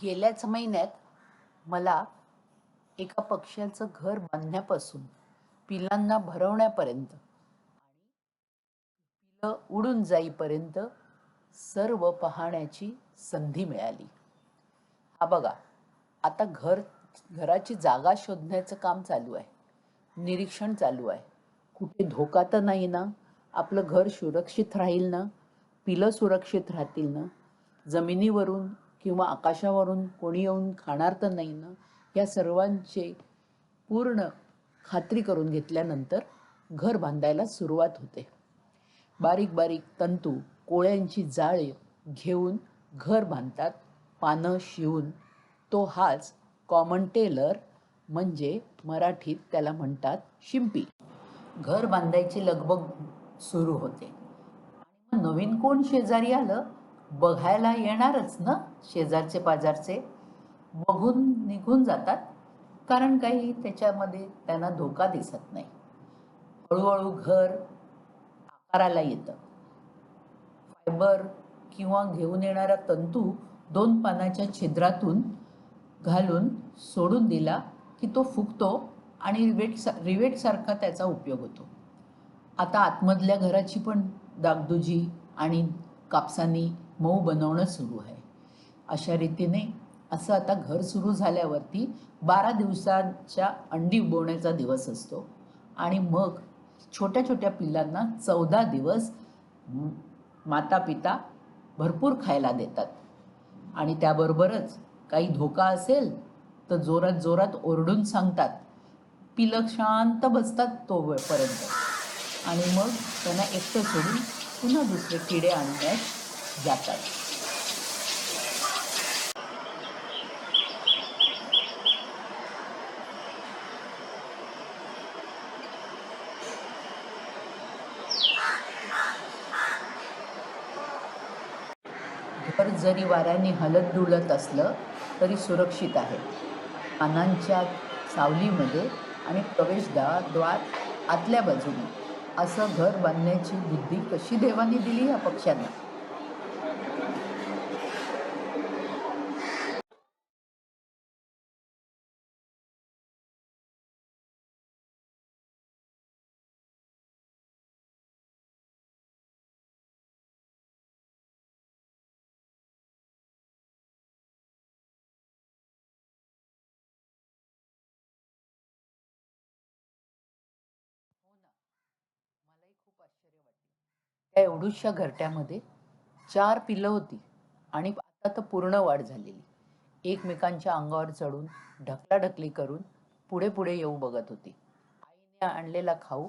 गेल्याच महिन्यात मला एका पक्ष्याचं घर बांधण्यापासून पिलांना भरवण्यापर्यंत पिलं उडून जाईपर्यंत सर्व पाहण्याची संधी मिळाली. हा बघा, आता घराची जागा शोधण्याचं काम चालू आहे, निरीक्षण चालू आहे. कुठे धोका तर नाही ना, आपलं घर सुरक्षित राहील ना, पिलं सुरक्षित राहतील ना, जमिनीवरून किंवा आकाशावरून कोणी येऊन खाणार तर नाही ना, या सर्वांचे पूर्ण खात्री करून घेतल्यानंतर घर बांधायला सुरुवात होते. बारीक बारीक तंतू, कोळ्यांची जाळे घेऊन घर बांधतात, पानं शिवून. तो हाच कॉमन टेलर, म्हणजे मराठीत त्याला म्हणतात शिंपी. घर बांधायची लगबग सुरू होते. आणि मग नवीन कोण शेजारी आलं, बघायला येणारच ना शेजारचे पाजारचे. बघून निघून जातात, कारण काही त्याच्यामध्ये त्यांना धोका दिसत नाही. हळूहळू घर आकाराला येतं. फायबर किंवा घेऊन येणारा तंतू 2 पानाच्या छिद्रातून घालून सोडून दिला की तो फुगतो आणि रिवेटसारखा त्याचा उपयोग होतो. आता आतमधल्या घराची पण डागडुजी आणि कापसानी मऊ बनवणं सुरू आहे. अशा रीतीने असं आता घर सुरू झाल्यावरती 12 दिवसांच्या अंडी उबवण्याचा दिवस असतो आणि मग छोट्या छोट्या पिलांना 14 दिवस माता पिता भरपूर खायला देतात. आणि त्याबरोबरच काही धोका असेल तर जोरात जोरात ओरडून सांगतात. पिलं शांत बसतात तो वेळपर्यंत आणि मग त्यांना एकटं सोडून पुन्हा दुसरे किडे आणण्यास जातात. घर जरी वाऱ्याने हलत डुलत असलं तरी सुरक्षित आहे. पानांच्या सावलीमध्ये आणि प्रवेशद्वार आतल्या बाजूने असं घर बांधण्याची बुद्धी कशी देवाने दिली या पक्ष्यांना. मलाही खूप आश्चर्य वाटलं. त्या एवढूशा घरट्यामध्ये 4 पिलं होती आणि आता तर पूर्ण वाढ झालेली. एकमेकांच्या अंगावर चढून ढकलाढकली करून पुढे पुढे येऊ बघत होती. आईने आणलेला खाऊ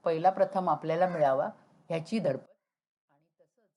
पहिला प्रथम आपल्याला मिळावा ह्याची धडपड आणि तसंच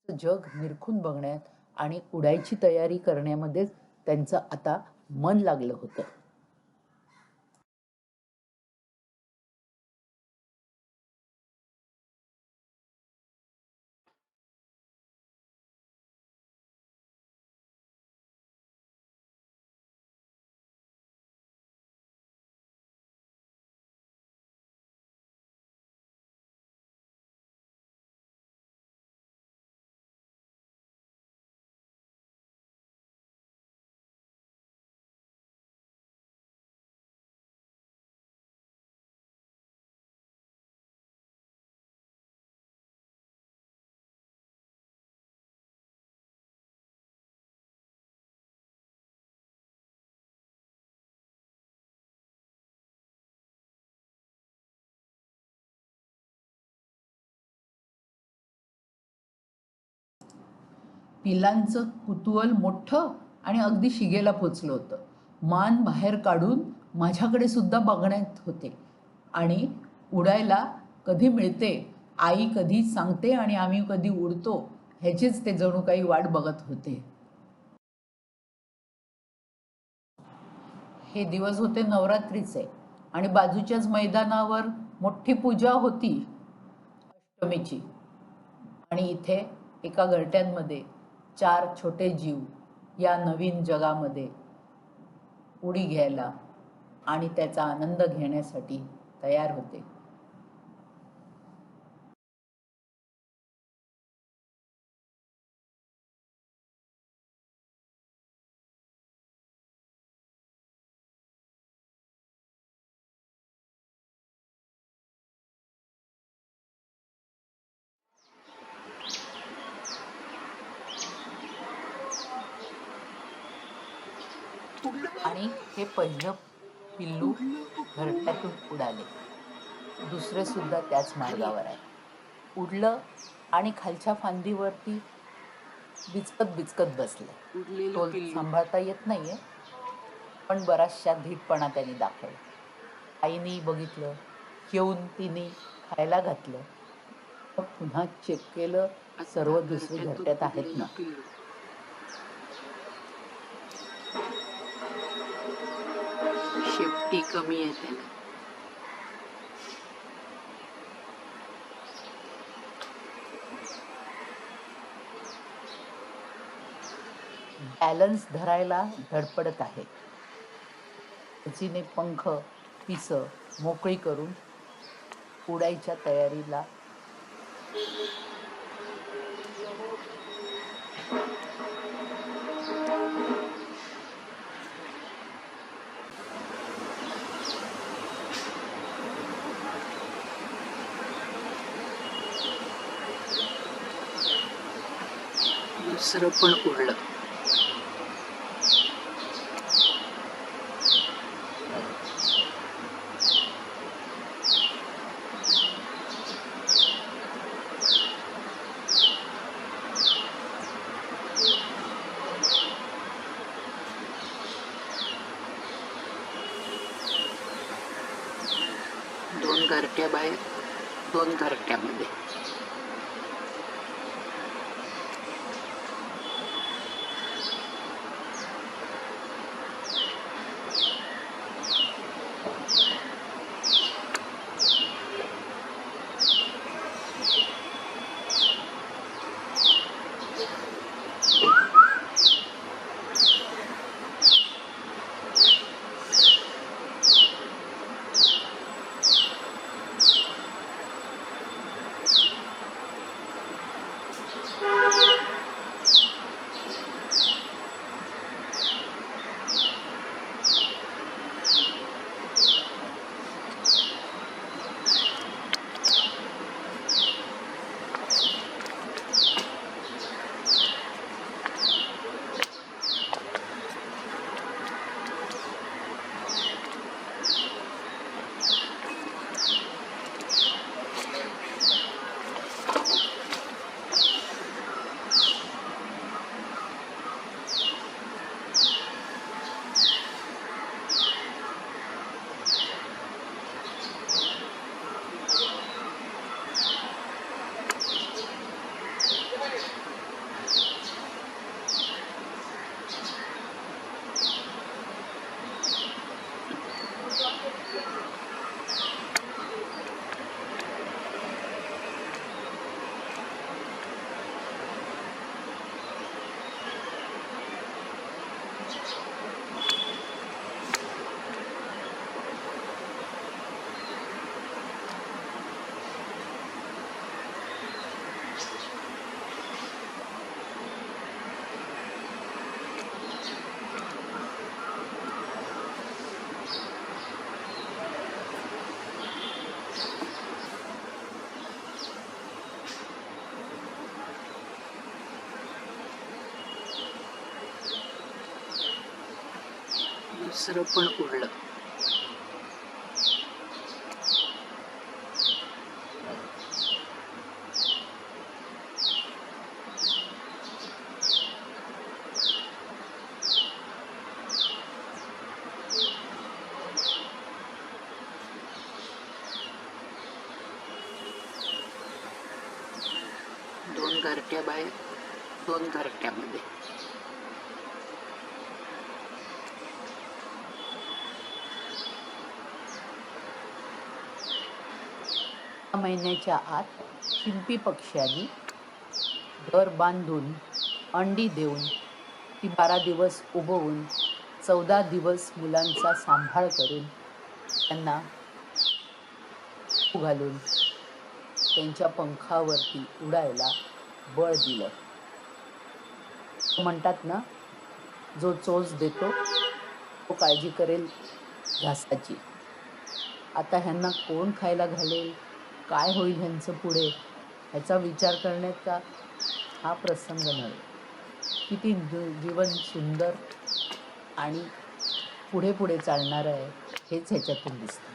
बाहेरचं जग निरखून बघण्यात आणि उडायची तयारी करण्यामध्येच त्यांचं आता मन लागलं होतं. पिलांचं कुतूहल मोठं आणि अगदी शिगेला पोचलं होतं. मान बाहेर काढून माझ्याकडे सुद्धा बघण्यात होते आणि उडायला कधी मिळते, आई कधी सांगते आणि आम्ही कधी उडतो, ह्याचीच ते जणू काही वाट बघत होते. हे दिवस होते नवरात्रीचे आणि बाजूच्याच मैदानावर मोठी पूजा होती अष्टमीची. आणि इथे एका घरट्यांमध्ये 4 छोटे जीव या नवीन जगामध्ये उडी घ्यायला आणि त्याचा आनंद घेण्यासाठी तयार होते. आणि हे पहिलं पिल्लू घरट्यातून उडाले. दुसरे सुद्धा त्याच मार्गावर आहे. उडलं आणि खालच्या फांदीवरती बिचकत बिचकत बसले. तो सांभाळता येत नाहीये, पण बराचशा धीटपणा त्यांनी दाखवला. आईने बघितलं, येऊन तिने खायला घातलं. मग पुन्हा चेक केलं, सर्व दुसरे घरट्यात आहेत ना. शेपटी कमी आहे त्याला. बॅलन्स धरायला धडपडत आहे. तिने पंख पिस मोकळी करून उडायच्या तयारीला दुसरं पण उडलं. दोन घरट्या बाहेर, दोन घरट्यामध्ये. दुसरं पण उडलं. दोन घरट्या बाहेर, दोन घरट्यामध्ये. महिन्याच्या आत शिंपी पक्ष्यांनी घर बांधून अंडी देऊन ती 12 दिवस उबवून 14 दिवस मुलांचा सांभाळ करून त्यांना घालून त्यांच्या पंखावरती उडायला बळ दिलं. म्हणतात ना, जो चोच देतो तो काळजी करेल घासाची. आता ह्यांना कोण खायला घालेल, काय होईल ह्यांचं पुढे, ह्याचा विचार करण्याचा हा प्रसंग नव्हे. किती जीवन सुंदर आणि पुढे पुढे चालणार आहे हेच ह्याच्यातून दिसतं.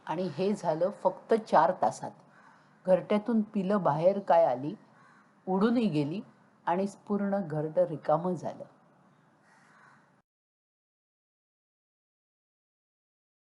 आणि हे झालं फक्त 4 तासात. घरट्यातून पिलं बाहेर काय आली, उडूनही गेली आणि पूर्ण घरटं रिकामं झालं.